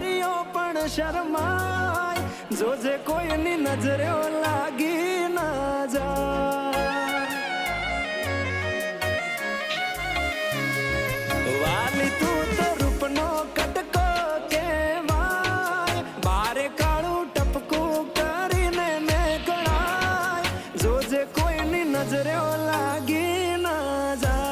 નારીઓ પણ શરમાય, જોજે કોઈની નજરે લાગી ના જાય. વાલી તું તો રૂપનો કટકો કહેવાય, બારે કાળું ટપકું કરીને નીકળાય, જોજે કોઈની નજરે લાગી ના જાય.